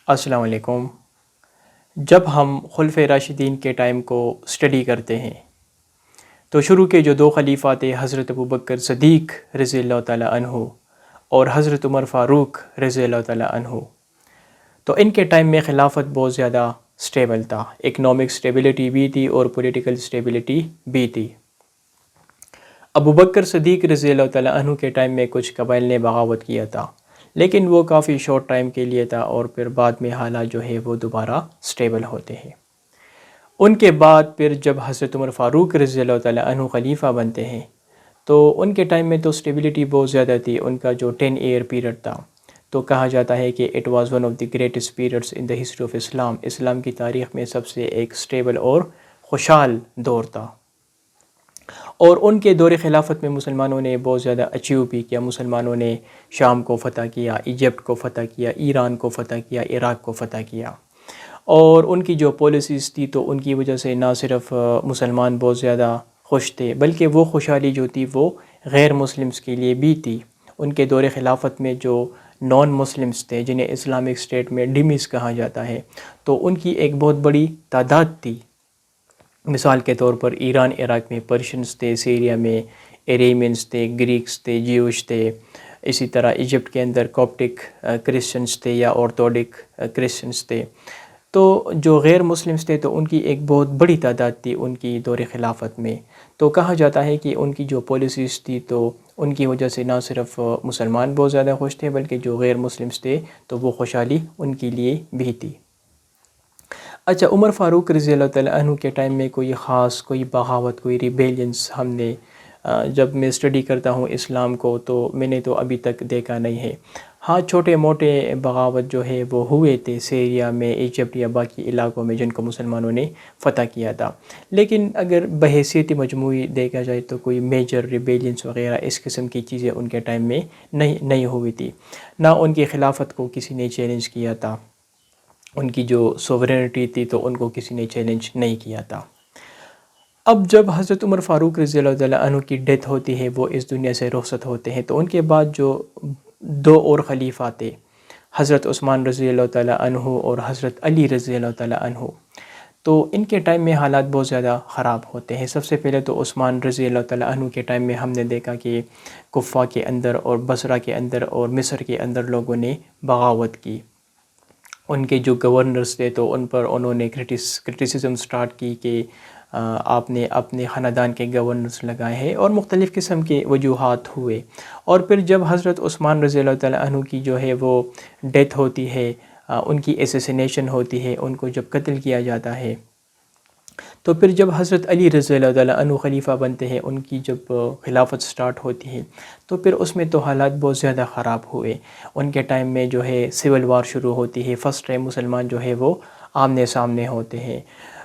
السلام علیکم۔ جب ہم خلفۂ راشدین کے ٹائم کو اسٹڈی کرتے ہیں تو شروع کے جو دو خلیفہ تھے، حضرت ابوبکر صدیق رضی اللہ تعالیٰ عنہ اور حضرت عمر فاروق رضی اللہ تعالیٰ عنہ، تو ان کے ٹائم میں خلافت بہت زیادہ سٹیبل تھا، اکنامک سٹیبلٹی بھی تھی اور پولیٹیکل سٹیبلٹی بھی تھی۔ ابوبکر صدیق رضی اللہ تعالیٰ عنہ کے ٹائم میں کچھ قبائل نے بغاوت کیا تھا، لیکن وہ کافی شارٹ ٹائم کے لیے تھا اور پھر بعد میں حالات جو ہے وہ دوبارہ سٹیبل ہوتے ہیں۔ ان کے بعد پھر جب حضرت عمر فاروق رضی اللہ تعالیٰ عنہ خلیفہ بنتے ہیں تو ان کے ٹائم میں تو سٹیبلٹی بہت زیادہ تھی۔ ان کا جو 10 ایئر پیریڈ تھا تو کہا جاتا ہے کہ it was one of the greatest periods in the history of Islam, اسلام کی تاریخ میں سب سے ایک سٹیبل اور خوشحال دور تھا۔ اور ان کے دور خلافت میں مسلمانوں نے بہت زیادہ اچیو بھی کیا۔ مسلمانوں نے شام کو فتح کیا، ایجپٹ کو فتح کیا، ایران کو فتح کیا، عراق کو فتح کیا، اور ان کی جو پالیسیز تھی تو ان کی وجہ سے نہ صرف مسلمان بہت زیادہ خوش تھے بلکہ وہ خوشحالی جو تھی وہ غیر مسلمز کے لیے بھی تھی۔ ان کے دور خلافت میں جو نان مسلمز تھے جنہیں اسلامک اسٹیٹ میں ڈیمیز کہا جاتا ہے تو ان کی ایک بہت بڑی تعداد تھی۔ مثال کے طور پر ایران عراق میں پرشینز تھے، سیریا میں ایریمینز تھے، گریکس تھے، جیوش تھے، اسی طرح ایجپٹ کے اندر کوپٹک کرسچنز تھے یا آرتھوڈک کرسچنز تھے۔ تو جو غیر مسلمز تھے تو ان کی ایک بہت بڑی تعداد تھی ان کی دور خلافت میں۔ تو کہا جاتا ہے کہ ان کی جو پالیسیز تھی تو ان کی وجہ سے نہ صرف مسلمان بہت زیادہ خوش تھے بلکہ جو غیر مسلمز تھے تو وہ خوشحالی ان کے لیے بھی تھی۔ اچھا، عمر فاروق رضی اللہ تعالیٰ عنہ کے ٹائم میں کوئی بغاوت، کوئی ریبیلینس ہم نے جب میں اسٹڈی کرتا ہوں اسلام کو تو میں نے تو ابھی تک دیکھا نہیں ہے۔ ہاں، چھوٹے موٹے بغاوت جو ہے وہ ہوئے تھے سیریا میں، ایجپٹ یا باقی علاقوں میں جن کو مسلمانوں نے فتح کیا تھا، لیکن اگر بحیثیت مجموعی دیکھا جائے تو کوئی میجر ریبیلینس وغیرہ اس قسم کی چیزیں ان کے ٹائم میں نہیں ہوئی تھی۔ نہ ان کی خلافت کو کسی نے چیلنج کیا تھا، ان کی جو سوورینٹی تھی تو ان کو کسی نے چیلنج نہیں کیا تھا۔ اب جب حضرت عمر فاروق رضی اللہ تعالیٰ عنہ کی ڈیتھ ہوتی ہے، وہ اس دنیا سے رخصت ہوتے ہیں، تو ان کے بعد جو دو اور خلیفہ تھے، حضرت عثمان رضی اللہ تعالیٰ عنہ اور حضرت علی رضی اللہ تعالیٰ عنہ، تو ان کے ٹائم میں حالات بہت زیادہ خراب ہوتے ہیں۔ سب سے پہلے تو عثمان رضی اللہ تعالیٰ عنہ کے ٹائم میں ہم نے دیکھا کہ کوفہ کے اندر اور بصرہ کے اندر اور مصر کے اندر لوگوں نے بغاوت کی۔ ان کے جو گورنرز تھے تو ان پر انہوں نے کرٹیسزم سٹارٹ کی کہ آپ نے اپنے خاندان کے گورنرز لگائے ہیں، اور مختلف قسم کے وجوہات ہوئے۔ اور پھر جب حضرت عثمان رضی اللہ تعالیٰ عنہ کی جو ہے وہ ڈیتھ ہوتی ہے، ان کی اسیسینیشن ہوتی ہے، ان کو جب قتل کیا جاتا ہے، تو پھر جب حضرت علی رضی اللہ تعالیٰ عنہ خلیفہ بنتے ہیں، ان کی جب خلافت سٹارٹ ہوتی ہے تو پھر اس میں تو حالات بہت زیادہ خراب ہوئے۔ ان کے ٹائم میں جو ہے سول وار شروع ہوتی ہے، فرسٹ ٹائم مسلمان جو ہے وہ آمنے سامنے ہوتے ہیں۔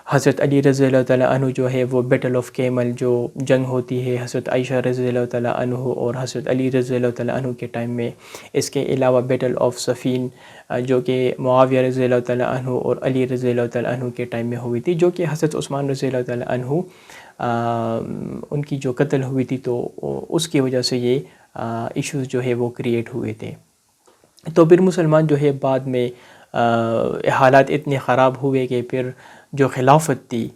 حضرت علی رضی اللہ تعالیٰ عنہ جو ہے وہ بیٹل آف کیمل جو جنگ ہوتی ہے حضرت عائشہ رضی اللہ تعالیٰ عنہ اور حضرت علی رضی اللہ تعالیٰ عنہ کے ٹائم میں، اس کے علاوہ بیٹل آف صفین جو کہ معاویہ رضی اللہ تعالیٰ عنہ اور علی رضی اللہ تعالیٰ عنہ کے ٹائم میں ہوئی تھی، جو کہ حضرت عثمان رضی اللہ تعالیٰ عنہ ان کی جو قتل ہوئی تھی تو اس کی وجہ سے یہ ایشوز جو ہے وہ کریٹ ہوئے تھے۔ تو پھر مسلمان جو ہے بعد میں حالات اتنے خراب ہوئے کہ پھر جو خلافت تھی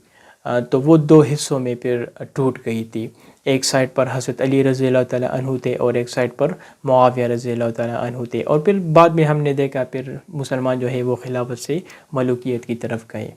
تو وہ دو حصوں میں پھر ٹوٹ گئی تھی۔ ایک سائڈ پر حضرت علی رضی اللہ تعالیٰ عنہ تھے اور ایک سائڈ پر معاویہ رضی اللہ تعالیٰ عنہ تھے، اور پھر بعد میں ہم نے دیکھا پھر مسلمان جو ہے وہ خلافت سے ملوکیت کی طرف گئے۔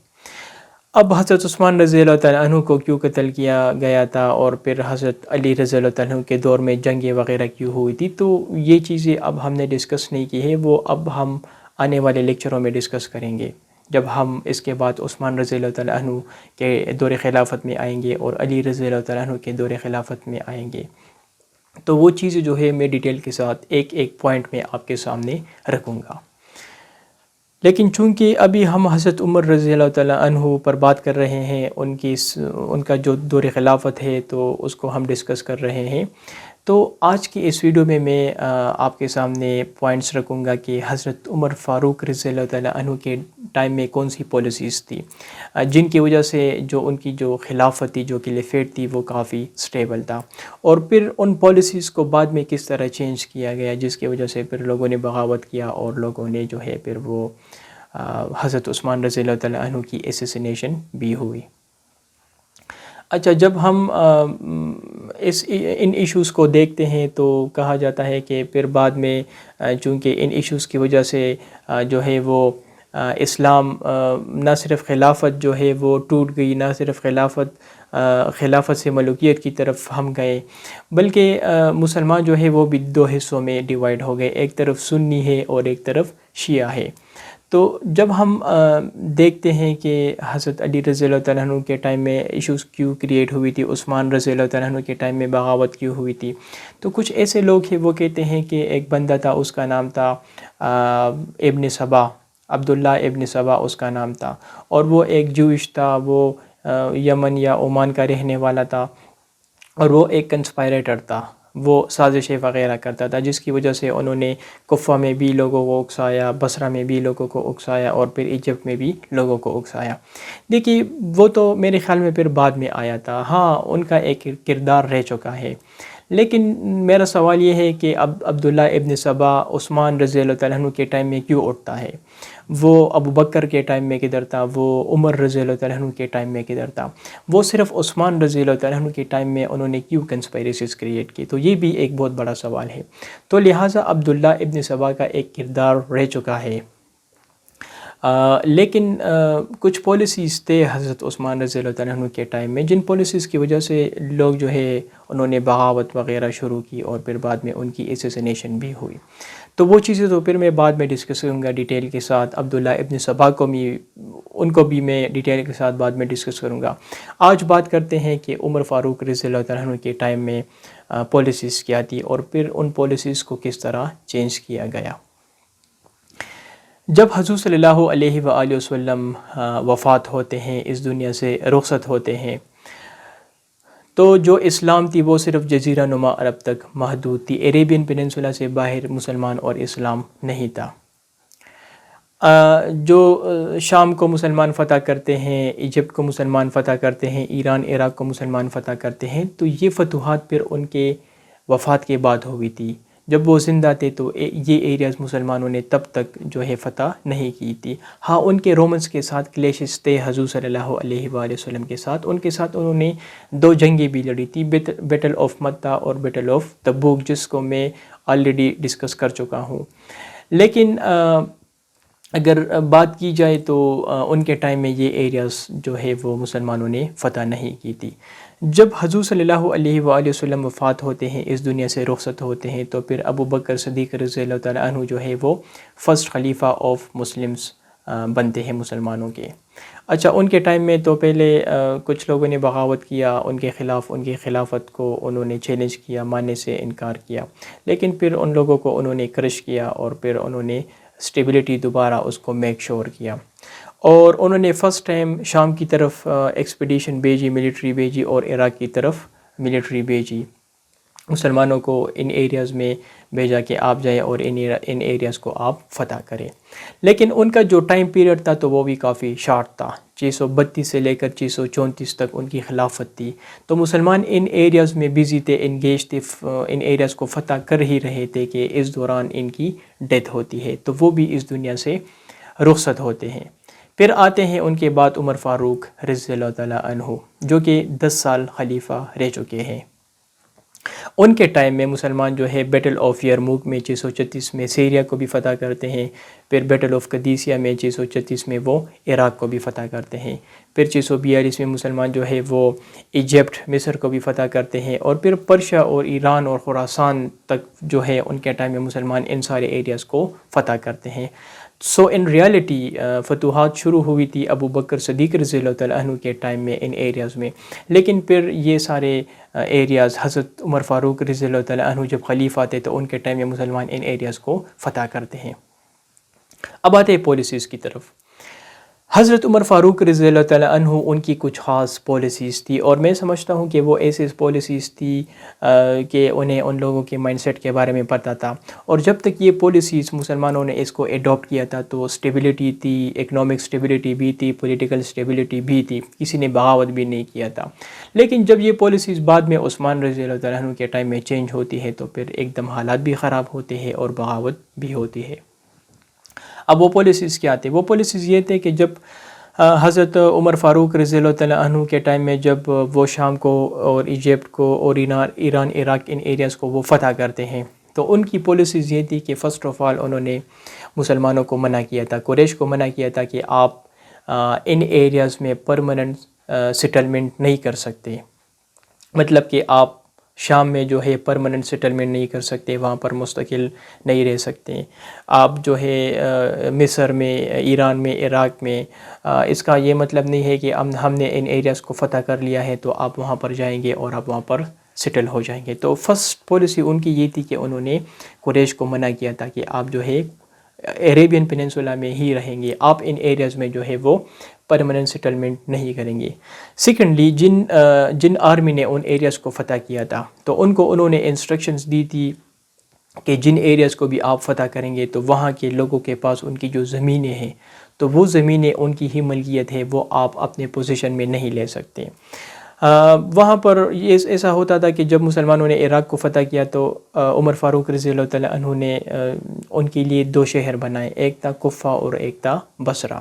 اب حضرت عثمان رضی اللہ تعالیٰ عنہ کو کیوں قتل کیا گیا تھا اور پھر حضرت علی رضی اللہ تعالیٰ عنہ کے دور میں جنگیں وغیرہ کیوں ہوئی تھی، تو یہ چیزیں اب ہم نے ڈسکس نہیں کی ہے، وہ اب ہم آنے والے لیکچروں میں ڈسکس کریں گے جب ہم اس کے بعد عثمان رضی اللہ تعالیٰ عنہ کے دور خلافت میں آئیں گے اور علی رضی اللہ تعالیٰ عنہ کے دور خلافت میں آئیں گے، تو وہ چیزیں جو ہے میں ڈیٹیل کے ساتھ ایک ایک پوائنٹ میں آپ کے سامنے رکھوں گا۔ لیکن چونکہ ابھی ہم حضرت عمر رضی اللہ تعالیٰ عنہ پر بات کر رہے ہیں، ان کا جو دور خلافت ہے تو اس کو ہم ڈسکس کر رہے ہیں، تو آج کی اس ویڈیو میں آپ کے سامنے پوائنٹس رکھوں گا کہ حضرت عمر فاروق رضی اللہ تعالیٰ عنہ کے ٹائم میں کون سی پالیسیز تھی جن کی وجہ سے جو ان کی جو خلافت تھی، جو خلیفیٹ تھی، وہ کافی سٹیبل تھا، اور پھر ان پالیسیز کو بعد میں کس طرح چینج کیا گیا جس کی وجہ سے پھر لوگوں نے بغاوت کیا اور لوگوں نے جو ہے پھر وہ حضرت عثمان رضی اللہ تعالیٰ عنہ کی اسیسینیشن بھی ہوئی۔ اچھا، جب ہم ان ایشوز کو دیکھتے ہیں تو کہا جاتا ہے کہ پھر بعد میں چونکہ ان ایشوز کی وجہ سے جو ہے وہ اسلام نہ صرف خلافت جو ہے وہ ٹوٹ گئی، نہ صرف خلافت سے ملوکیت کی طرف ہم گئے، بلکہ مسلمان جو ہے وہ بھی دو حصوں میں ڈیوائیڈ ہو گئے، ایک طرف سنی ہے اور ایک طرف شیعہ ہے۔ تو جب ہم دیکھتے ہیں کہ حضرت علی رضی اللہ تعالیٰ عنہ کے ٹائم میں ایشوز کیوں کریٹ ہوئی تھی، عثمان رضی اللہ تعالیٰ عنہ کے ٹائم میں بغاوت کیوں ہوئی تھی، تو کچھ ایسے لوگ ہیں وہ کہتے ہیں کہ ایک بندہ تھا، اس کا نام تھا ابن سبا، عبداللہ ابن سبا اس کا نام تھا، اور وہ ایک جوئش تھا، وہ یمن یا عمان کا رہنے والا تھا، اور وہ ایک کنسپائریٹر تھا، وہ سازشیں وغیرہ کرتا تھا، جس کی وجہ سے انہوں نے کوفہ میں بھی لوگوں کو اکسایا، بصرہ میں بھی لوگوں کو اکسایا، اور پھر ایجپٹ میں بھی لوگوں کو اکسایا۔ دیکھیے وہ تو میرے خیال میں پھر بعد میں آیا تھا، ہاں ان کا ایک کردار رہ چکا ہے، لیکن میرا سوال یہ ہے کہ اب عبداللہ ابن سبا عثمان رضی اللہ تعالیٰ عنہ کے ٹائم میں کیوں اٹھتا ہے؟ وہ ابو بکر کے ٹائم میں کدھر تھا؟ وہ عمر رضی اللہ تعالیٰ عنہ کے ٹائم میں کدھر تھا؟ وہ صرف عثمان رضی اللہ تعالیٰ عنہ کے ٹائم میں انہوں نے کیوں کنسپائریسیز کریٹ کی؟ تو یہ بھی ایک بہت بڑا سوال ہے۔ تو لہٰذا عبداللہ ابن سبا کا ایک کردار رہ چکا ہے، لیکن کچھ پالیسیز تھے حضرت عثمان رضی اللہ تعالیٰ عنہ کے ٹائم میں، جن پالیسیز کی وجہ سے لوگ جو ہے انہوں نے بغاوت وغیرہ شروع کی، اور پھر بعد میں ان کی اسیسینیشن بھی ہوئی۔ تو وہ چیزیں تو پھر میں بعد میں ڈسکس کروں گا ڈیٹیل کے ساتھ، عبداللہ ابن سبا کو بھی ان کو بھی میں ڈیٹیل کے ساتھ بعد میں ڈسکس کروں گا۔ آج بات کرتے ہیں کہ عمر فاروق رضی اللہ تعالیٰ عنہ کے ٹائم میں پالیسیز کیا تھی، اور پھر ان پالیسیز کو کس طرح چینج کیا گیا۔ جب حضور صلی اللہ علیہ وآلہ وسلم وفات ہوتے ہیں، اس دنیا سے رخصت ہوتے ہیں، تو جو اسلام تھی وہ صرف جزیرہ نما عرب تک محدود تھی، عریبین پیننسولا سے باہر مسلمان اور اسلام نہیں تھا۔ جو شام کو مسلمان فتح کرتے ہیں، ایجپٹ کو مسلمان فتح کرتے ہیں، ایران عراق کو مسلمان فتح کرتے ہیں، تو یہ فتوحات پھر ان کے وفات کے بعد ہوئی تھی۔ جب وہ زندہ تھے تو یہ ایریاز مسلمانوں نے تب تک جو ہے فتح نہیں کی تھی۔ ہاں ان کے رومنس کے ساتھ کلیشز تھے، حضور صلی اللہ علیہ وآلہ وسلم کے ساتھ، ان کے ساتھ انہوں نے دو جنگیں بھی لڑی تھی، بیٹل آف متہ اور بیٹل آف تبوک، جس کو میں آلریڈی ڈسکس کر چکا ہوں۔ لیکن اگر بات کی جائے تو ان کے ٹائم میں یہ ایریاز جو ہے وہ مسلمانوں نے فتح نہیں کی تھی۔ جب حضور صلی اللہ علیہ وآلہ وسلم وفات ہوتے ہیں، اس دنیا سے رخصت ہوتے ہیں، تو پھر ابو بکر صدیق رضی اللہ تعالیٰ عنہ جو ہے وہ فرسٹ خلیفہ آف مسلمز بنتے ہیں مسلمانوں کے۔ اچھا، ان کے ٹائم میں تو پہلے کچھ لوگوں نے بغاوت کیا ان کے خلاف، ان کی خلافت کو انہوں نے چیلنج کیا، ماننے سے انکار کیا، لیکن پھر ان لوگوں کو انہوں نے کرش کیا، اور پھر انہوں نے اسٹیبلٹی دوبارہ اس کو میک شور کیا، اور انہوں نے فرسٹ ٹائم شام کی طرف ایکسپیڈیشن بھیجی، ملٹری بھیجی، اور عراق کی طرف ملٹری بھیجی، مسلمانوں کو ان ایریاز میں بھیجا کہ آپ جائیں اور ان ایریاز کو آپ فتح کریں۔ لیکن ان کا جو ٹائم پیریڈ تھا تو وہ بھی کافی شارٹ تھا، 632 سے لے کر 634 تک ان کی خلافت تھی۔ تو مسلمان ان ایریاز میں بزی تھے، انگیج تھے، ان ایریاز کو فتح کر ہی رہے تھے کہ اس دوران ان کی ڈیتھ ہوتی ہے، تو وہ بھی اس دنیا سے رخصت ہوتے ہیں۔ پھر آتے ہیں ان کے بعد عمر فاروق رضی اللہ تعالیٰ عنہ، جو کہ 10 سال خلیفہ رہ چکے ہیں۔ ان کے ٹائم میں مسلمان جو ہے بیٹل آف یرموک میں 636 میں سیریا کو بھی فتح کرتے ہیں، پھر بیٹل آف قادسیہ میں 636 میں وہ عراق کو بھی فتح کرتے ہیں، پھر 642 میں مسلمان جو ہے وہ ایجپٹ مصر کو بھی فتح کرتے ہیں، اور پھر پرشیا اور ایران اور خراسان تک جو ہے ان کے ٹائم میں مسلمان ان سارے ایریاز کو فتح کرتے ہیں۔ سو ان ریالٹی فتوحات شروع ہوئی تھی ابو بکر صدیق رضی اللہ تعالیٰ عنہ کے ٹائم میں ان ایریاز میں، لیکن پھر یہ سارے ایریاز حضرت عمر فاروق رضی اللہ تعالیٰ عنہ جب خلیفہ تھے تو ان کے ٹائم میں مسلمان ان ایریاز کو فتح کرتے ہیں۔ اب آتے ہیں پالیسیز کی طرف۔ حضرت عمر فاروق رضی اللہ تعالیٰ عنہ ان کی کچھ خاص پالیسیز تھی، اور میں سمجھتا ہوں کہ وہ ایسی پالیسیز تھی کہ انہیں ان لوگوں کے مائنڈ سیٹ کے بارے میں پتہ تھا، اور جب تک یہ پالیسیز مسلمانوں نے اس کو ایڈاپٹ کیا تھا تو اسٹیبلٹی تھی، اکنامک اسٹیبلٹی بھی تھی، پولیٹیکل اسٹیبلٹی بھی تھی، کسی نے بغاوت بھی نہیں کیا تھا۔ لیکن جب یہ پالیسیز بعد میں عثمان رضی اللہ تعالیٰ عنہ کے ٹائم میں چینج ہوتی ہے تو پھر ایک دم حالات بھی خراب ہوتے ہیں اور بغاوت بھی ہوتی ہے۔ اب وہ پالیسیز کیا تھے؟ وہ پالیسیز یہ تھے کہ جب حضرت عمر فاروق رضی اللہ تعالیٰ عنہ کے ٹائم میں جب وہ شام کو اور ایجپٹ کو اور ایران عراق ان ایریاز کو وہ فتح کرتے ہیں، تو ان کی پالیسیز یہ تھی کہ فرسٹ آف آل انہوں نے مسلمانوں کو منع کیا تھا، قریش کو منع کیا تھا کہ آپ ان ایریاز میں پرماننٹ سیٹلمنٹ نہیں کر سکتے، مطلب کہ آپ شام میں جو ہے پرماننٹ سیٹلمنٹ نہیں کر سکتے، وہاں پر مستقل نہیں رہ سکتے، آپ جو ہے مصر میں، ایران میں، عراق میں، اس کا یہ مطلب نہیں ہے کہ ہم نے ان ایریاز کو فتح کر لیا ہے تو آپ وہاں پر جائیں گے اور آپ وہاں پر سیٹل ہو جائیں گے۔ تو فرسٹ پالیسی ان کی یہ تھی کہ انہوں نے قریش کو منع کیا تھا کہ آپ جو ہے عربین پیننسولا میں ہی رہیں گے، آپ ان ایریاز میں جو ہے وہ پرماننٹ سیٹلمنٹ نہیں کریں گے۔ سیکنڈلی جن آرمی نے ان ایریاز کو فتح کیا تھا تو انہوں نے انسٹرکشنز دی تھی کہ جن ایریاز کو بھی آپ فتح کریں گے تو وہاں کے لوگوں کے پاس ان کی جو زمینیں ہیں تو وہ زمینیں ان کی ہی ملکیت ہے، وہ آپ اپنے پوزیشن میں نہیں لے سکتے۔ وہاں پر یہ ایسا ہوتا تھا کہ جب مسلمانوں نے عراق کو فتح کیا تو عمر فاروق رضی اللہ تعالیٰ عنہ نے ان کے لیے 2 شہر بنائے، ایک تھا کوفہ اور ایک تھا بصرہ،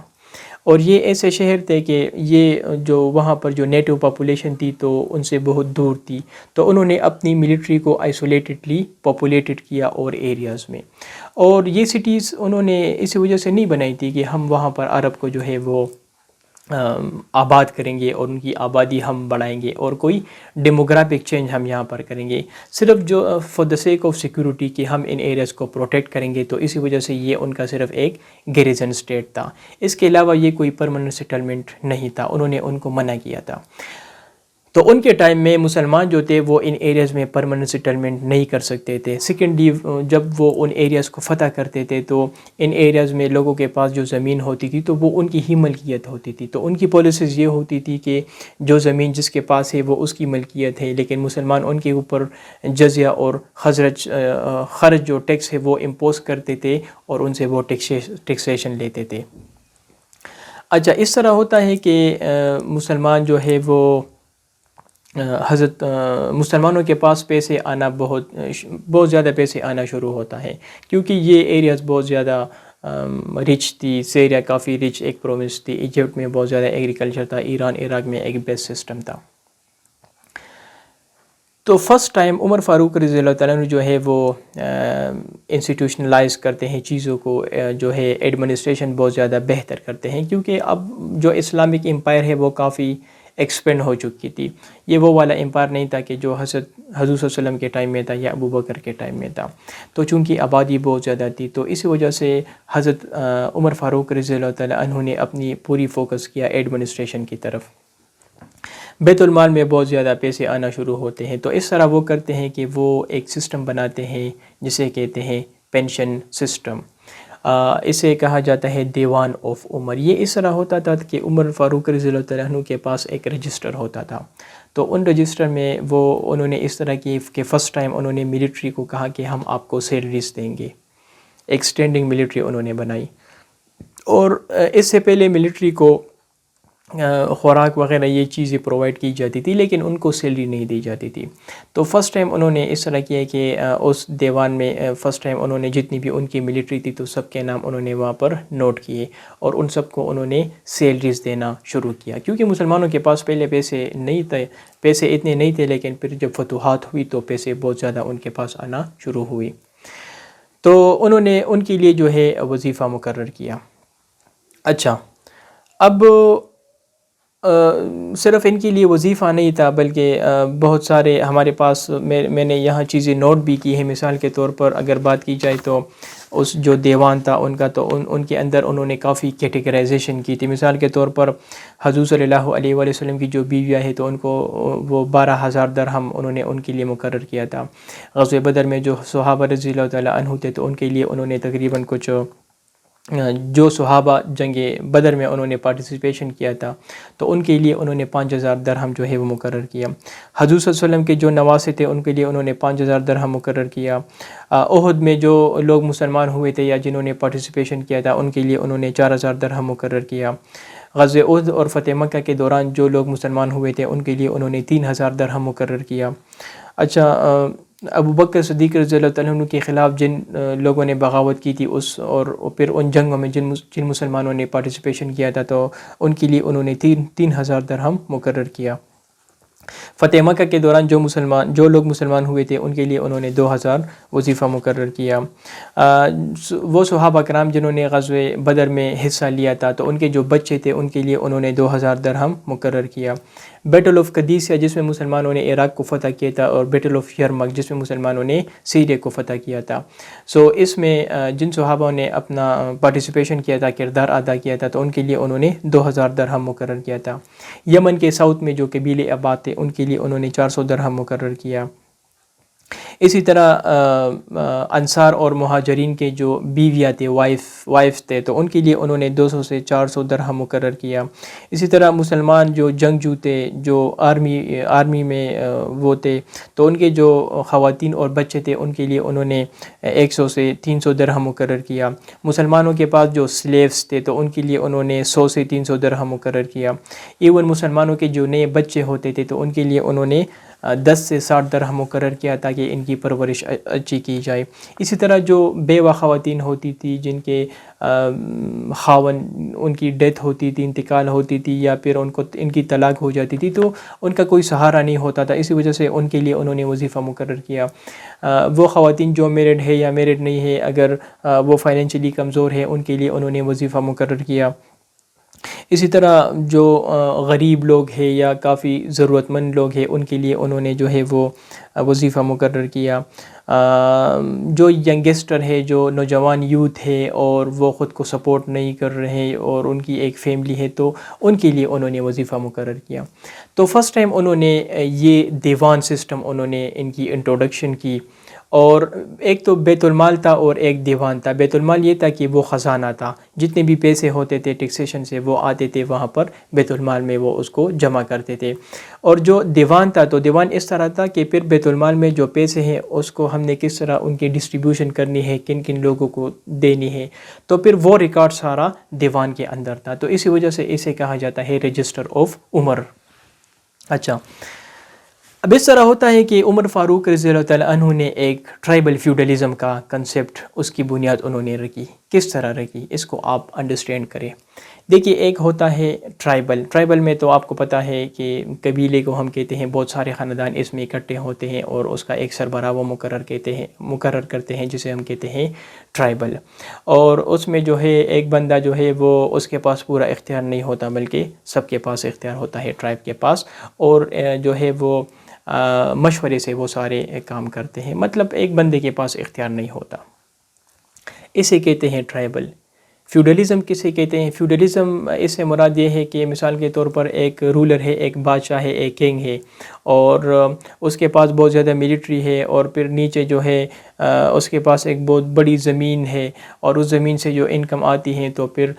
اور یہ ایسے شہر تھے کہ یہ جو وہاں پر جو نیٹو پاپولیشن تھی تو ان سے بہت دور تھی، تو انہوں نے اپنی ملٹری کو آئسولیٹڈلی پاپولیٹڈ کیا اور ایریاز میں، اور یہ سٹیز انہوں نے اسی وجہ سے نہیں بنائی تھی کہ ہم وہاں پر عرب کو جو ہے وہ آباد کریں گے اور ان کی آبادی ہم بڑھائیں گے اور کوئی ڈیموگرافک چینج ہم یہاں پر کریں گے، صرف جو for the sake of security کہ ہم ان ایریاز کو پروٹیکٹ کریں گے، تو اسی وجہ سے یہ ان کا صرف ایک گیریزن اسٹیٹ تھا، اس کے علاوہ یہ کوئی پرماننٹ سیٹلمنٹ نہیں تھا، انہوں نے ان کو منع کیا تھا۔ تو ان کے ٹائم میں مسلمان جو تھے وہ ان ایریاز میں پرماننٹ سیٹلمنٹ نہیں کر سکتے تھے۔ سیکنڈلی جب وہ ان ایریاز کو فتح کرتے تھے تو ان ایریاز میں لوگوں کے پاس جو زمین ہوتی تھی تو وہ ان کی ہی ملکیت ہوتی تھی، تو ان کی پالیسیز یہ ہوتی تھی کہ جو زمین جس کے پاس ہے وہ اس کی ملکیت ہے، لیکن مسلمان ان کے اوپر جزیہ اور خرچ جو ٹیکس ہے وہ امپوز کرتے تھے اور ان سے وہ ٹیکسیشن لیتے تھے۔ اچھا، اس طرح ہوتا ہے کہ مسلمان جو ہے وہ مسلمانوں کے پاس پیسے آنا بہت زیادہ پیسے آنا شروع ہوتا ہے، کیونکہ یہ ایریاز بہت زیادہ رچ تھی، سیریا کافی رچ ایک پروونس تھی، ایجپٹ میں بہت زیادہ ایگریکلچر تھا، ایران عراق میں ایک بیس سسٹم تھا۔ تو فرسٹ ٹائم عمر فاروق رضی اللہ تعالیٰ عنہ جو ہے وہ انسٹیٹیوشنلائز کرتے ہیں چیزوں کو، جو ہے ایڈمنسٹریشن بہت زیادہ بہتر کرتے ہیں، کیونکہ اب جو اسلامک امپائر ہے وہ کافی ایکسپینڈ ہو چکی تھی، یہ وہ والا امپائر نہیں تھا کہ جو حضور صلی اللہ علیہ وسلم کے ٹائم میں تھا یا ابو بکر کے ٹائم میں تھا، تو چونکہ آبادی بہت زیادہ تھی تو اسی وجہ سے حضرت عمر فاروق رضی اللہ تعالیٰ عنہ نے اپنی پوری فوکس کیا ایڈمنسٹریشن کی طرف۔ بیت المال میں بہت زیادہ پیسے آنا شروع ہوتے ہیں، تو اس طرح وہ کرتے ہیں کہ وہ ایک سسٹم بناتے ہیں جسے کہتے ہیں پینشن سسٹم، اسے کہا جاتا ہے دیوان آف عمر۔ یہ اس طرح ہوتا تھا کہ عمر فاروق رضی اللہ تعالیٰ عنہ کے پاس ایک رجسٹر ہوتا تھا، تو ان رجسٹر میں انہوں نے اس طرح کی کہ فرسٹ ٹائم انہوں نے ملٹری کو کہا کہ ہم آپ کو سیلریز دیں گے، ایک اسٹینڈنگ ملٹری انہوں نے بنائی، اور اس سے پہلے ملٹری کو خوراک وغیرہ یہ چیزیں پرووائڈ کی جاتی تھی لیکن ان کو سیلری نہیں دی جاتی تھی۔ تو فرسٹ ٹائم انہوں نے اس طرح کیا کہ اس دیوان میں فرسٹ ٹائم انہوں نے جتنی بھی ان کی ملٹری تھی تو سب کے نام انہوں نے وہاں پر نوٹ کیے اور ان سب کو انہوں نے سیلریز دینا شروع کیا، کیونکہ مسلمانوں کے پاس پہلے پیسے نہیں تھے، پیسے اتنے نہیں تھے، لیکن پھر جب فتوحات ہوئی تو پیسے بہت زیادہ ان کے پاس آنا شروع ہوئی، تو انہوں نے ان کے لیے جو ہے وظیفہ مقرر کیا۔ اچھا، اب صرف ان کے لیے وظیفہ نہیں تھا بلکہ بہت سارے ہمارے پاس میں نے یہاں چیزیں نوٹ بھی کی ہیں۔ مثال کے طور پر اگر بات کی جائے تو اس جو دیوان تھا ان کا، تو ان کے اندر انہوں نے کافی کیٹیگرائزیشن کی تھی۔ مثال کے طور پر حضور صلی اللہ علیہ وآلہ وسلم کی جو بیویاں ہیں تو ان کو وہ 12,000 درہم انہوں نے ان کے لیے مقرر کیا تھا۔ غزوہ بدر میں جو صحابہ رضی اللہ تعالیٰ عنہ تھے تو ان کے لیے انہوں نے تقریباً کچھ جو صحابہ جنگ بدر میں انہوں نے پارٹیسپیشن کیا تھا تو ان کے لیے انہوں نے 5,000 درہم جو ہے وہ مقرر کیا۔ حضور صلی اللہ علیہ وسلم کے جو نواسے تھے ان کے لیے انہوں نے 5,000 درہم مقرر کیا۔ احد میں جو لوگ مسلمان ہوئے تھے یا جنہوں نے پارٹیسپیشن کیا تھا ان کے لیے انہوں نے 4,000 درہم مقرر کیا۔ غزوہ احد اور فتح مکہ کے دوران جو لوگ مسلمان ہوئے تھے ان کے لیے انہوں نے 3,000 درہم مقرر کیا۔ اچھا، ابو بکر صدیق رضی اللہ تعالیٰ عنہ کے خلاف جن لوگوں نے بغاوت کی تھی اور پھر ان جنگوں میں جن مسلمانوں نے پارٹیسپیشن کیا تھا تو ان کے لیے انہوں نے 3,000 درہم مقرر کیا۔ فتح مکہ کے دوران جو لوگ مسلمان ہوئے تھے ان کے لیے انہوں نے 2,000 وظیفہ مقرر کیا۔ وہ صحابہ کرام جنہوں نے غزوہ بدر میں حصہ لیا تھا تو ان کے جو بچے تھے ان کے لیے انہوں نے 2,000 درہم مقرر کیا۔ بیٹل آف قادسیہ جس میں مسلمانوں نے عراق کو فتح کیا تھا، اور بیٹل آف یرمک جس میں مسلمانوں نے سیریا کو فتح کیا تھا۔ اس میں جن صحابہ نے اپنا پارٹیسپیشن کیا تھا، کردار ادا کیا تھا، تو ان کے لیے انہوں نے 2,000 درہم مقرر کیا تھا۔ یمن کے ساؤتھ میں جو قبیلے آباد تھے ان کے لیے انہوں نے 400 درہم مقرر کیا۔ اسی طرح انصار اور مہاجرین کے جو بیویاں تھے، وائف تھے، تو ان کے لیے انہوں نے 200 سے 400 درہم مقرر کیا۔ اسی طرح مسلمان جو جنگجو تھے، جو آرمی میں وہ تھے، تو ان کے جو خواتین اور بچے تھے ان کے لیے انہوں نے 100 سے 300 درہم مقرر کیا۔ مسلمانوں کے پاس جو سلیوز تھے تو ان کے لیے انہوں نے 100 سے 300 درہم مقرر کیا۔ ایون مسلمانوں کے جو نئے بچے ہوتے تھے تو ان کے لیے انہوں نے 10 سے 60 درہم مقرر کیا تاکہ ان کی پرورش اچھی کی جائے۔ اسی طرح جو بیوہ خواتین ہوتی تھی جن کے خاون ان کی ڈیتھ ہوتی تھی، انتقال ہوتی تھی، یا پھر ان کی طلاق ہو جاتی تھی تو ان کا کوئی سہارا نہیں ہوتا تھا، اسی وجہ سے ان کے لیے انہوں نے وظیفہ مقرر کیا۔ وہ خواتین جو میرڈ ہے یا میرڈ نہیں ہے، اگر وہ فائنینشلی کمزور ہے ان کے لیے انہوں نے وظیفہ مقرر کیا۔ اسی طرح جو غریب لوگ ہیں یا کافی ضرورت مند لوگ ہیں ان کے لیے انہوں نے جو ہے وہ وظیفہ مقرر کیا۔ جو ینگسٹر ہے، جو نوجوان یوتھ ہے اور وہ خود کو سپورٹ نہیں کر رہے اور ان کی ایک فیملی ہے تو ان کے لیے انہوں نے وظیفہ مقرر کیا۔ تو فرسٹ ٹائم انہوں نے یہ دیوان سسٹم انہوں نے ان کی انٹروڈکشن کی، اور ایک تو بیت المال تھا اور ایک دیوان تھا۔ بیت المال یہ تھا کہ وہ خزانہ تھا، جتنے بھی پیسے ہوتے تھے ٹیکسیشن سے وہ آتے تھے وہاں پر بیت المال میں، وہ اس کو جمع کرتے تھے۔ اور جو دیوان تھا تو دیوان اس طرح تھا کہ پھر بیت المال میں جو پیسے ہیں اس کو ہم نے کس طرح ان کی ڈسٹریبیوشن کرنی ہے، کن کن لوگوں کو دینی ہے، تو پھر وہ ریکارڈ سارا دیوان کے اندر تھا، تو اسی وجہ سے اسے کہا جاتا ہے رجسٹر آف عمر۔ اچھا، اب اس طرح ہوتا ہے کہ عمر فاروق رضی اللہ تعالیٰ عنہ نے ایک ٹرائبل فیوڈلزم کا کنسیپٹ، اس کی بنیاد انہوں نے رکھی۔ کس طرح رکھی اس کو آپ انڈرسٹینڈ کریں۔ دیکھیے، ایک ہوتا ہے ٹرائبل میں تو آپ کو پتہ ہے کہ قبیلے کو ہم کہتے ہیں، بہت سارے خاندان اس میں اکٹھے ہوتے ہیں اور اس کا ایک سربراہ وہ مقرر کرتے ہیں جسے ہم کہتے ہیں ٹرائبل۔ اور اس میں جو ہے ایک بندہ جو ہے وہ اس کے پاس پورا اختیار نہیں ہوتا بلکہ سب کے پاس اختیار ہوتا ہے ٹرائب کے پاس، اور جو ہے وہ مشورے سے وہ سارے کام کرتے ہیں، مطلب ایک بندے کے پاس اختیار نہیں ہوتا۔ اسے کہتے ہیں ٹرائبل۔ فیوڈلزم کسے کہتے ہیں؟ فیوڈلزم اس سے مراد یہ ہے کہ مثال کے طور پر ایک رولر ہے، ایک بادشاہ ہے، ایک کنگ ہے، اور اس کے پاس بہت زیادہ ملٹری ہے، اور پھر نیچے جو ہے اس کے پاس ایک بہت بڑی زمین ہے، اور اس زمین سے جو انکم آتی ہے تو پھر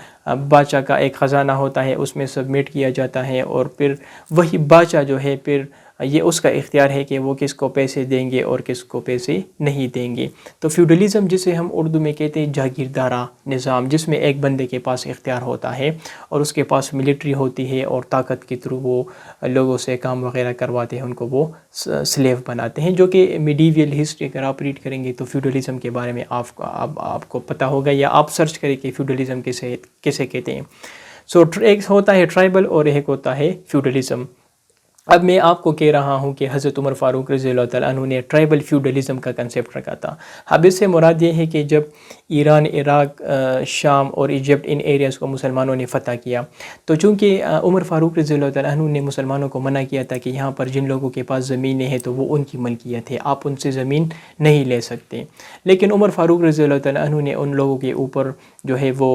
بادشاہ کا ایک خزانہ ہوتا ہے، اس میں سبمٹ کیا جاتا ہے، اور پھر وہی بادشاہ جو ہے پھر یہ اس کا اختیار ہے کہ وہ کس کو پیسے دیں گے اور کس کو پیسے نہیں دیں گے۔ تو فیوڈلزم جسے ہم اردو میں کہتے ہیں جاگیردارہ نظام، جس میں ایک بندے کے پاس اختیار ہوتا ہے اور اس کے پاس ملٹری ہوتی ہے، اور طاقت کے تھرو وہ لوگوں سے کام وغیرہ کرواتے ہیں، ان کو وہ سلیو بناتے ہیں، جو کہ میڈیول ہسٹری اگر آپ ریڈ کریں گے تو فیوڈلزم کے بارے میں آپ کو پتہ ہوگا، یا آپ سرچ کریں کہ فیوڈلزم کسے کہتے ہیں۔ ایک ہوتا ہے ٹرائبل اور ایک ہوتا ہے فیوڈلزم۔ اب میں آپ کو کہہ رہا ہوں کہ حضرت عمر فاروق رضی اللہ تعالیٰ عنہ نے ٹرائبل فیوڈلزم کا کنسیپٹ رکھا تھا۔ اب اس سے مراد یہ ہے کہ جب ایران، عراق، شام اور ایجپٹ ان ایریاز کو مسلمانوں نے فتح کیا، تو چونکہ عمر فاروق رضی اللہ تعالیٰ عنہ نے مسلمانوں کو منع کیا تھا کہ یہاں پر جن لوگوں کے پاس زمینیں ہیں تو وہ ان کی ملکیت ہے، آپ ان سے زمین نہیں لے سکتے، لیکن عمر فاروق رضی اللہ تعالیٰ عنہ نے ان لوگوں کے اوپر جو ہے وہ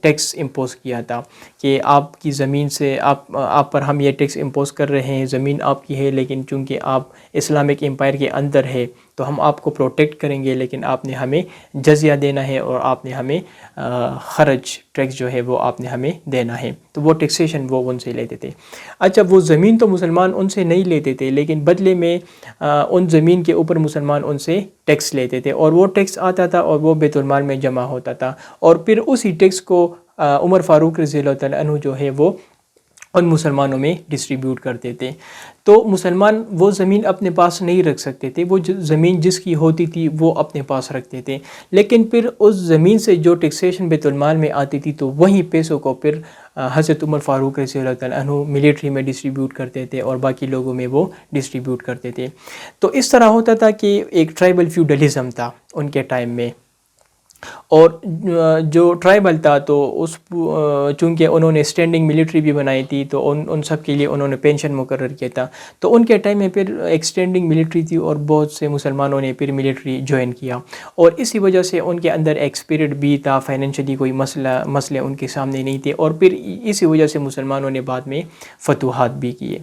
ٹیکس امپوز کیا تھا کہ آپ کی زمین سے آپ پر ہم یہ ٹیکس امپوز کر رہے ہیں، زمین آپ کی ہے، لیکن چونکہ آپ اسلامک امپائر کے اندر ہے تو ہم آپ کو پروٹیکٹ کریں گے، لیکن آپ نے ہمیں جزیہ دینا ہے اور آپ نے ہمیں خرچ ٹیکس جو ہے وہ آپ نے ہمیں دینا ہے، تو وہ ٹیکسیشن وہ ان سے لیتے تھے۔ اچھا، وہ زمین تو مسلمان ان سے نہیں لیتے تھے، لیکن بدلے میں ان زمین کے اوپر مسلمان ان سے ٹیکس لیتے تھے، اور وہ ٹیکس آتا تھا اور وہ بیت المال میں جمع ہوتا تھا، اور پھر اسی ٹیکس کو عمر فاروق رضی اللہ تعالیٰ عنہ جو ہے وہ ان مسلمانوں میں ڈسٹریبیوٹ کرتے تھے. تو مسلمان وہ زمین اپنے پاس نہیں رکھ سکتے تھے، وہ زمین جس کی ہوتی تھی وہ اپنے پاس رکھتے تھے، لیکن پھر اس زمین سے جو ٹیکسیشن بیت المال میں آتی تھی تو وہی پیسوں کو پھر حضرت عمر فاروق رضی اللہ تعالیٰ عنہ ملٹری میں ڈسٹریبیوٹ کرتے تھے اور باقی لوگوں میں وہ ڈسٹریبیوٹ کرتے تھے. تو اس طرح ہوتا تھا کہ ایک ٹرائبل فیوڈلزم تھا ان کے ٹائم میں، اور جو ٹرائبل تھا تو اس چونکہ انہوں نے اسٹینڈنگ ملٹری بھی بنائی تھی تو ان سب کے لیے انہوں نے پینشن مقرر کیا تھا. تو ان کے ٹائم میں پھر ایک اسٹینڈنگ ملٹری تھی اور بہت سے مسلمانوں نے پھر ملٹری جوائن کیا، اور اسی وجہ سے ان کے اندر ایک اسپرٹ بھی تھا، فائنینشلی کوئی مسئلے ان کے سامنے نہیں تھے، اور پھر اسی وجہ سے مسلمانوں نے بعد میں فتوحات بھی کیے.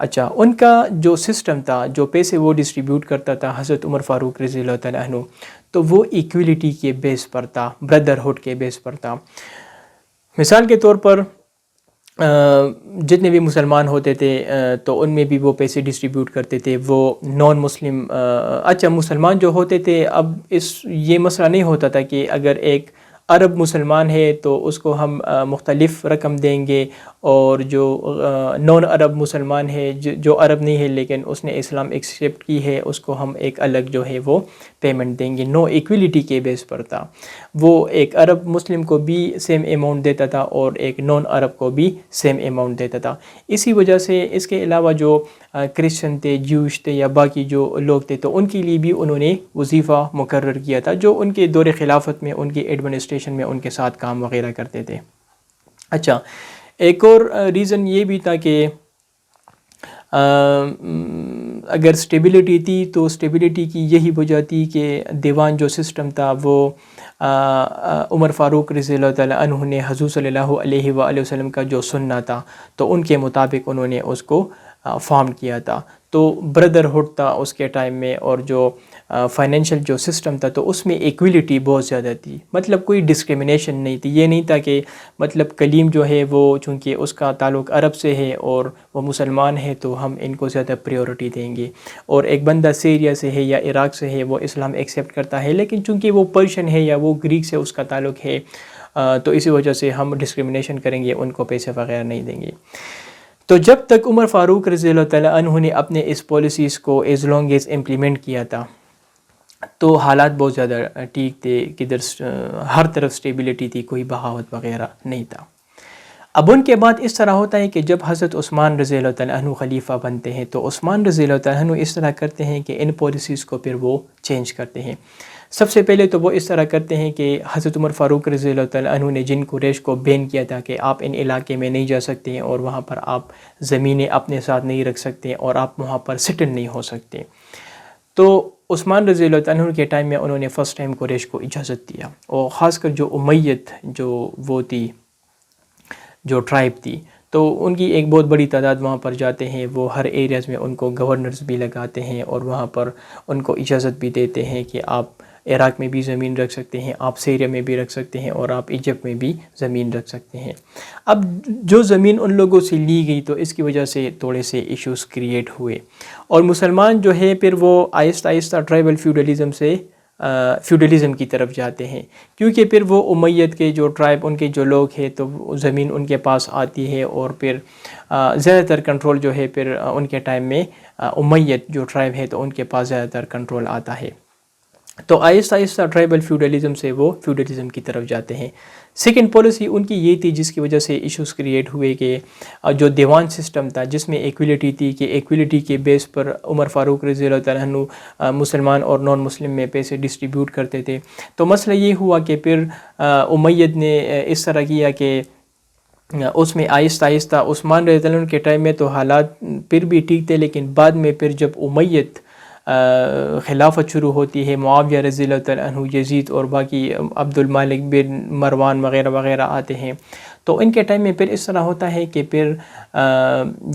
اچھا، ان کا جو سسٹم تھا، جو پیسے وہ ڈسٹریبیوٹ کرتا تھا حضرت عمر فاروق رضی اللہ تعالیٰ عنہ، تو وہ ایکویلٹی کے بیس پر تھا، بردرہڈ کے بیس پر تھا. مثال کے طور پر جتنے بھی مسلمان ہوتے تھے تو ان میں بھی وہ پیسے ڈسٹریبیوٹ کرتے تھے. وہ نان مسلم اچھا مسلمان جو ہوتے تھے، اب یہ مسئلہ نہیں ہوتا تھا کہ اگر ایک عرب مسلمان ہے تو اس کو ہم مختلف رقم دیں گے، اور جو نان عرب مسلمان ہے، جو عرب نہیں ہے لیکن اس نے اسلام ایکسیپٹ کی ہے، اس کو ہم ایک الگ جو ہے وہ پیمنٹ دیں گے. نو ایکویلٹی کے بیس پر تھا. وہ ایک عرب مسلم کو بھی سیم اماؤنٹ دیتا تھا اور ایک نان عرب کو بھی سیم اماؤنٹ دیتا تھا. اسی وجہ سے اس کے علاوہ جو کرسچن تھے، جوش تھے یا باقی جو لوگ تھے، تو ان کے لیے بھی انہوں نے وظیفہ مقرر کیا تھا، جو ان کے دور خلافت میں ان کی ایڈمنسٹریشن میں ان کے ساتھ کام وغیرہ کرتے تھے. اچھا، ایک اور ریزن یہ بھی تھا کہ اگر سٹیبلٹی تھی تو سٹیبلٹی کی یہی وجہ تھی کہ دیوان جو سسٹم تھا وہ عمر فاروق رضی اللہ تعالیٰ عنہ نے حضور صلی اللہ علیہ وآلہ وسلم کا جو سننا تھا تو ان کے مطابق انہوں نے اس کو فارم کیا تھا. تو بردرہڈ تھا اس کے ٹائم میں، اور جو فائنینشیل جو سسٹم تھا تو اس میں ایکویلٹی بہت زیادہ تھی، مطلب کوئی ڈسکریمنیشن نہیں تھی. یہ نہیں تھا کہ مطلب کلیم جو ہے وہ چونکہ اس کا تعلق عرب سے ہے اور وہ مسلمان ہے تو ہم ان کو زیادہ پریورٹی دیں گے، اور ایک بندہ سیریا سے ہے یا عراق سے ہے، وہ اسلام ایکسیپٹ کرتا ہے لیکن چونکہ وہ پرشین ہے یا وہ گریک سے اس کا تعلق ہے تو اسی وجہ سے ہم ڈسکریمنیشن کریں گے، ان کو پیسے وغیرہ نہیں دیں گے. تو جب تک عمر فاروق رضی اللہ تعالیٰ عنہ نے اپنے اس پالیسیز کو ایز لانگ ایز امپلیمنٹ کیا تھا تو حالات بہت زیادہ ٹھیک تھے، کدھر ہر طرف سٹیبلٹی تھی، کوئی بغاوت وغیرہ نہیں تھا. اب ان کے بعد اس طرح ہوتا ہے کہ جب حضرت عثمان رضی اللہ تعالیٰ عنہ خلیفہ بنتے ہیں تو عثمان رضی اللہ تعالیٰ عنہ اس طرح کرتے ہیں کہ ان پالیسیز کو پھر وہ چینج کرتے ہیں. سب سے پہلے تو وہ اس طرح کرتے ہیں کہ حضرت عمر فاروق رضی اللہ تعالیٰ عنہ نے جن قریش کو بین کیا تھا کہ آپ ان علاقے میں نہیں جا سکتے ہیں اور وہاں پر آپ زمینیں اپنے ساتھ نہیں رکھ سکتے اور آپ وہاں پر سیٹل نہیں ہو سکتے، تو عثمان رضی اللہ عنہ کے ٹائم میں انہوں نے فرسٹ ٹائم قریش کو اجازت دیا، اور خاص کر جو امیت جو وہ تھی، جو ٹرائب تھی، تو ان کی ایک بہت بڑی تعداد وہاں پر جاتے ہیں. وہ ہر ایریاز میں ان کو گورنرز بھی لگاتے ہیں اور وہاں پر ان کو اجازت بھی دیتے ہیں کہ آپ عراق میں بھی زمین رکھ سکتے ہیں، آپ سیریا میں بھی رکھ سکتے ہیں، اور آپ ایجپٹ میں بھی زمین رکھ سکتے ہیں. اب جو زمین ان لوگوں سے لی گئی تو اس کی وجہ سے تھوڑے سے ایشوز کریٹ ہوئے، اور مسلمان جو ہے پھر وہ آہستہ آہستہ ٹرائبل فیوڈلزم سے فیوڈلزم کی طرف جاتے ہیں، کیونکہ پھر وہ امیت کے جو ٹرائب ان کے جو لوگ ہیں تو زمین ان کے پاس آتی ہے، اور پھر زیادہ تر کنٹرول جو ہے پھر ان کے ٹائم میں امیت جو ٹرائب ہے تو ان کے پاس زیادہ تر کنٹرول آتا ہے. تو آہستہ آہستہ ٹرائبل فیوڈلزم سے وہ فیوڈلزم کی طرف جاتے ہیں. سیکنڈ پالیسی ان کی یہ تھی جس کی وجہ سے ایشوز کریٹ ہوئے کہ جو دیوان سسٹم تھا جس میں ایکویلٹی تھی، کہ ایکویلٹی کے بیس پر عمر فاروق رضی اللہ تعالیٰ عنہ مسلمان اور نان مسلم میں پیسے ڈسٹریبیوٹ کرتے تھے. تو مسئلہ یہ ہوا کہ پھر امیت نے اس طرح کیا کہ اس میں آہستہ آہستہ عثمان رضی اللہ عنہ کے ٹائم میں تو حالات پھر بھی ٹھیک تھے، لیکن بعد میں پھر جب امیت خلافت شروع ہوتی ہے، معاویہ رضی اللہ تعالیٰ عنہ، یزید اور باقی عبد الملک بن مروان وغیرہ وغیرہ آتے ہیں، تو ان کے ٹائم میں پھر اس طرح ہوتا ہے کہ پھر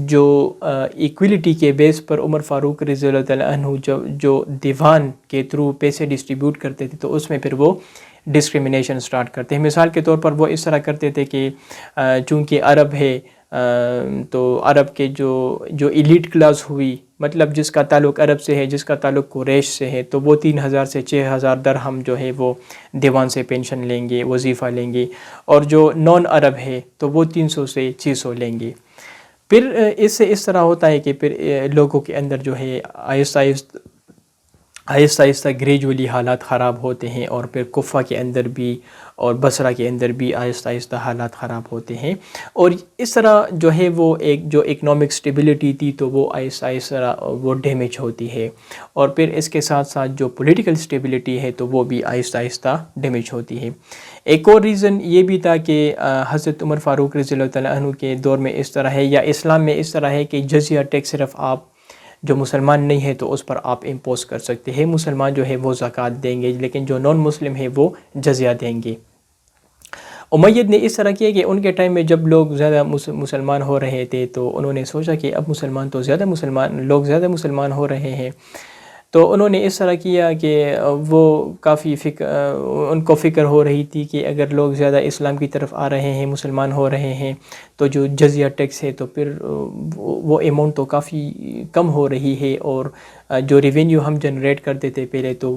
جو ایکویلٹی کے بیس پر عمر فاروق رضی اللہ تعالیٰ عنہ جو دیوان کے تھرو پیسے ڈسٹریبیوٹ کرتے تھے تو اس میں پھر وہ ڈسکریمنیشن سٹارٹ کرتے ہیں. مثال کے طور پر وہ اس طرح کرتے تھے کہ چونکہ عرب ہے تو عرب کے جو ایلیٹ کلاس ہوئی، مطلب جس کا تعلق عرب سے ہے، جس کا تعلق قریش سے ہے، تو وہ 3000 سے 6000 درہم جو ہے وہ دیوان سے پینشن لیں گے، وظیفہ لیں گے، اور جو نان عرب ہے تو وہ 300 سے 600 لیں گے. پھر اس سے اس طرح ہوتا ہے کہ پھر لوگوں کے اندر جو ہے آہستہ آہستہ گریجولی حالات خراب ہوتے ہیں، اور پھر کوفہ کے اندر بھی اور بصرہ کے اندر بھی آہستہ آہستہ حالات خراب ہوتے ہیں، اور اس طرح جو ہے وہ ایک جو اکنامک سٹیبلٹی تھی تو وہ آہستہ آہستہ وہ ڈیمیج ہوتی ہے، اور پھر اس کے ساتھ ساتھ جو پولیٹیکل سٹیبلٹی ہے تو وہ بھی آہستہ آہستہ ڈیمیج ہوتی ہے۔ ایک اور ریزن یہ بھی تھا کہ حضرت عمر فاروق رضی اللہ تعالیٰ عنہ کے دور میں اس طرح ہے، یا اسلام میں اس طرح ہے کہ جزیہ ٹیکس صرف آپ جو مسلمان نہیں ہے تو اس پر آپ امپوز کر سکتے ہیں، مسلمان جو ہے وہ زکوٰۃ دیں گے لیکن جو نان مسلم ہے وہ جزیہ دیں گے۔ امید نے اس طرح کیا کہ ان کے ٹائم میں جب لوگ زیادہ مسلمان ہو رہے تھے تو انہوں نے سوچا کہ اب لوگ زیادہ مسلمان ہو رہے ہیں، تو انہوں نے اس طرح کیا کہ وہ کافی ان کو فکر ہو رہی تھی کہ اگر لوگ زیادہ اسلام کی طرف آ رہے ہیں، مسلمان ہو رہے ہیں، تو جو جزیہ ٹیکس ہے تو پھر وہ اماؤنٹ تو کافی کم ہو رہی ہے، اور جو ریونیو ہم جنریٹ کرتے تھے پہلے تو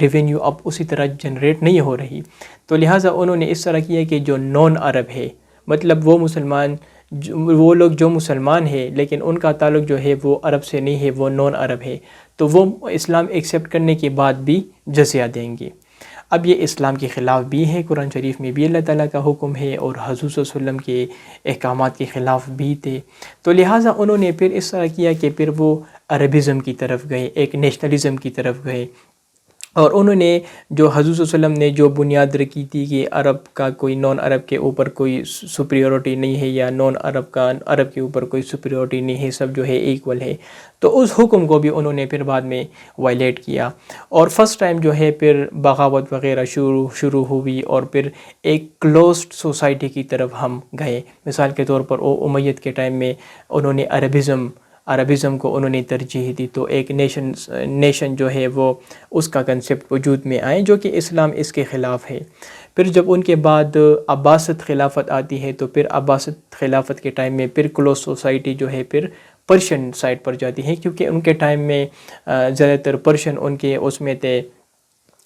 ریونیو اب اسی طرح جنریٹ نہیں ہو رہی، تو لہٰذا انہوں نے اس طرح کیا کہ جو نان عرب ہے، مطلب وہ لوگ جو مسلمان ہیں لیکن ان کا تعلق جو ہے وہ عرب سے نہیں ہے، وہ نان عرب ہے، تو وہ اسلام ایکسیپٹ کرنے کے بعد بھی جزیہ دیں گے۔ اب یہ اسلام کے خلاف بھی ہے، قرآن شریف میں بھی اللہ تعالیٰ کا حکم ہے، اور حضور صلی اللہ علیہ وسلم کے احکامات کے خلاف بھی تھے، تو لہٰذا انہوں نے پھر اس طرح کیا کہ پھر وہ عربزم کی طرف گئے، ایک نیشنلزم کی طرف گئے، اور انہوں نے جو حضور صلی اللہ علیہ وسلم نے جو بنیاد رکھی تھی کہ عرب کا کوئی نان عرب کے اوپر کوئی سپریورٹی نہیں ہے، یا نان عرب کا عرب کے اوپر کوئی سپریورٹی نہیں ہے، سب جو ہے ایکول ہے، تو اس حکم کو بھی انہوں نے پھر بعد میں وائلیٹ کیا، اور فرسٹ ٹائم جو ہے پھر بغاوت وغیرہ شروع ہوئی، اور پھر ایک کلوزڈ سوسائٹی کی طرف ہم گئے۔ مثال کے طور پر امیت کے ٹائم میں انہوں نے عربزم کو انہوں نے ترجیح دی، تو ایک نیشن جو ہے وہ اس کا کنسیپٹ وجود میں آئے، جو کہ اسلام اس کے خلاف ہے۔ پھر جب ان کے بعد عباسد خلافت آتی ہے تو پھر عباسد خلافت کے ٹائم میں پھر کلوز سوسائٹی جو ہے پھر پرشین سائڈ پر جاتی ہے، کیونکہ ان کے ٹائم میں زیادہ تر پرشین ان کے اس میں تھے،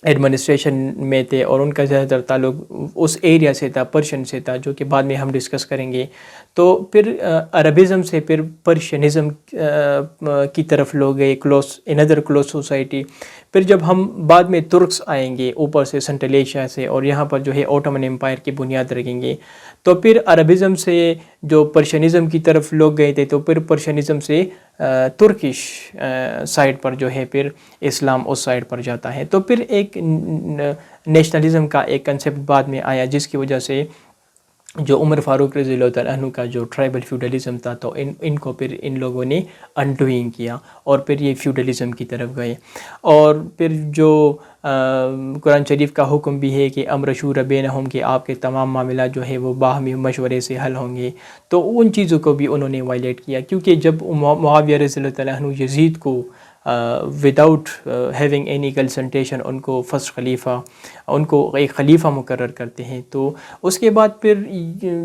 ایڈمنسٹریشن میں تھے، اور ان کا زیادہ تر تعلق اس ایریا سے تھا، پرشین سے تھا، جو کہ بعد میں ہم ڈسکس کریں گے۔ تو پھر عربزم سے پھر پرشینزم کی طرف لوگ گئے، another کلوز سوسائٹی۔ پھر جب ہم بعد میں ترکس آئیں گے اوپر سے سنٹرل ایشیا سے، اور یہاں پر جو ہے اوٹومن امپائر کی بنیاد رکھیں گے، تو پھر عربزم سے جو پرشینزم کی طرف لوگ گئے تھے تو پھر پرشینزم سے ترکش سائڈ پر جو ہے پھر اسلام اس سائڈ پر جاتا ہے، تو پھر ایک نیشنلزم کا ایک کنسیپٹ بعد میں آیا، جس کی وجہ سے جو عمر فاروق رضی اللہ تعالیٰ عنہ کا جو ٹرائبل فیوڈلزم تھا تو ان کو پھر ان لوگوں نے انڈوئنگ کیا، اور پھر یہ فیوڈلزم کی طرف گئے، اور پھر جو قرآن شریف کا حکم بھی ہے کہ امر شورى بینہم، کہ آپ کے تمام معاملات جو ہے وہ باہمی مشورے سے حل ہوں گے، تو ان چیزوں کو بھی انہوں نے وائلیٹ کیا، کیونکہ جب معاویہ رضی اللہ تعالیٰ عنہ یزید کو without having any consultation in کو فرسٹ خلیفہ، ان کو ایک خلیفہ مقرر کرتے ہیں، تو اس کے بعد پھر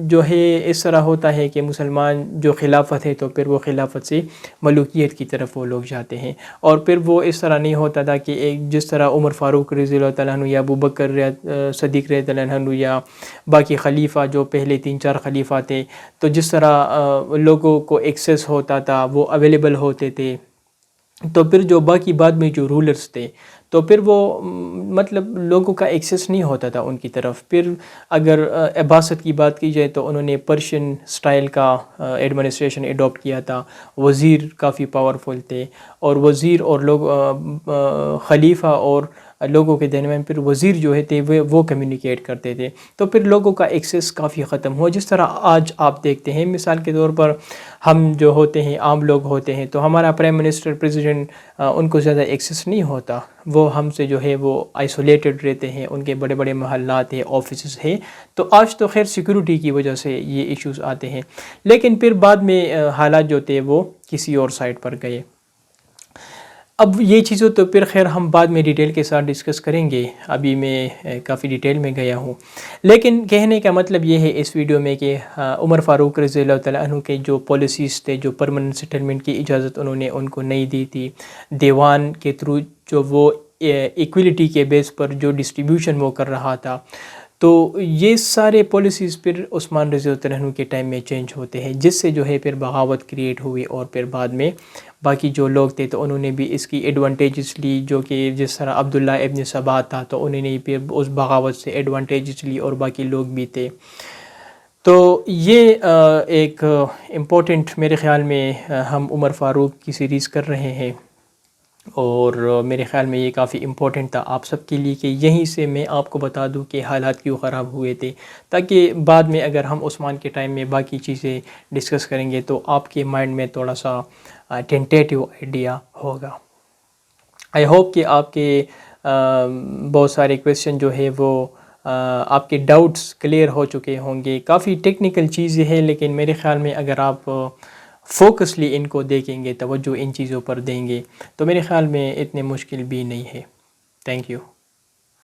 جو ہے اس طرح ہوتا ہے کہ مسلمان جو خلافت ہے تو پھر وہ خلافت سے ملوکیت کی طرف وہ لوگ جاتے ہیں، اور پھر وہ اس طرح نہیں ہوتا تھا کہ ایک جس طرح عمر فاروق رضی اللہ تعالیٰ عنہ یا ابو بکر صدیق رضی اللہ عنہ یا باقی خلیفہ جو پہلے 3-4 خلیفہ تھے، تو جس طرح لوگوں کو ایکسیس ہوتا تھا، وہ اویلیبل ہوتے تھے، تو پھر جو باقی بعد میں جو رولرز تھے تو پھر وہ مطلب لوگوں کا ایکسیس نہیں ہوتا تھا ان کی طرف۔ پھر اگر عباسد کی بات کی جائے تو انہوں نے پرشین سٹائل کا ایڈمنسٹریشن ایڈاپٹ کیا تھا، وزیر کافی پاورفل تھے، اور وزیر اور لوگ خلیفہ اور لوگوں کے درمیان پھر وزیر جو ہے تھے وہ کمیونیکیٹ کرتے تھے، تو پھر لوگوں کا ایکسیس کافی ختم ہوا۔ جس طرح آج آپ دیکھتے ہیں، مثال کے طور پر ہم جو ہوتے ہیں عام لوگ ہوتے ہیں، تو ہمارا پرائم منسٹر پریزیڈنٹ ان کو زیادہ ایکسیس نہیں ہوتا، وہ ہم سے جو ہے وہ آئسولیٹڈ رہتے ہیں، ان کے بڑے بڑے محلات ہیں، آفیسز ہیں، تو آج تو خیر سیکورٹی کی وجہ سے یہ ایشوز آتے ہیں، لیکن پھر بعد میں حالات جو تھے وہ کسی اور سائٹ پر گئے۔ اب یہ چیزوں تو پھر خیر ہم بعد میں ڈیٹیل کے ساتھ ڈسکس کریں گے، ابھی میں کافی ڈیٹیل میں گیا ہوں، لیکن کہنے کا مطلب یہ ہے اس ویڈیو میں کہ عمر فاروق رضی اللہ تعالیٰ عنہ کے جو پالیسیز تھے، جو پرماننٹ سیٹلمنٹ کی اجازت انہوں نے ان کو نہیں دی تھی، دیوان کے تھرو جو وہ ایکویلٹی کے بیس پر جو ڈسٹریبیوشن وہ کر رہا تھا، تو یہ سارے پالیسیز پھر عثمان رضی اللہ عنہ کے ٹائم میں چینج ہوتے ہیں، جس سے جو ہے پھر بغاوت کریٹ ہوئی، اور پھر بعد میں باقی جو لوگ تھے تو انہوں نے بھی اس کی ایڈوانٹیجز لی، جو کہ جس طرح عبداللہ ابن سبا تھا تو انہوں نے پھر اس بغاوت سے ایڈوانٹیجز لی، اور باقی لوگ بھی تھے۔ تو یہ ایک امپورٹنٹ، میرے خیال میں ہم عمر فاروق کی سیریز کر رہے ہیں، اور میرے خیال میں یہ کافی امپورٹنٹ تھا آپ سب کے لیے کہ یہیں سے میں آپ کو بتا دوں کہ حالات کیوں خراب ہوئے تھے، تاکہ بعد میں اگر ہم عثمان کے ٹائم میں باقی چیزیں ڈسکس کریں گے تو آپ کے مائنڈ میں تھوڑا سا ٹینٹیٹیو آئیڈیا ہوگا۔ آئی ہوپ کہ آپ کے بہت سارے کویسچن جو ہے وہ آپ کے ڈاؤٹس کلیئر ہو چکے ہوں گے۔ کافی ٹیکنیکل چیزیں ہیں، لیکن میرے خیال میں اگر آپ فوکسلی ان کو دیکھیں گے، توجہ ان چیزوں پر دیں گے، تو میرے خیال میں اتنے مشکل بھی نہیں ہے۔ Thank you.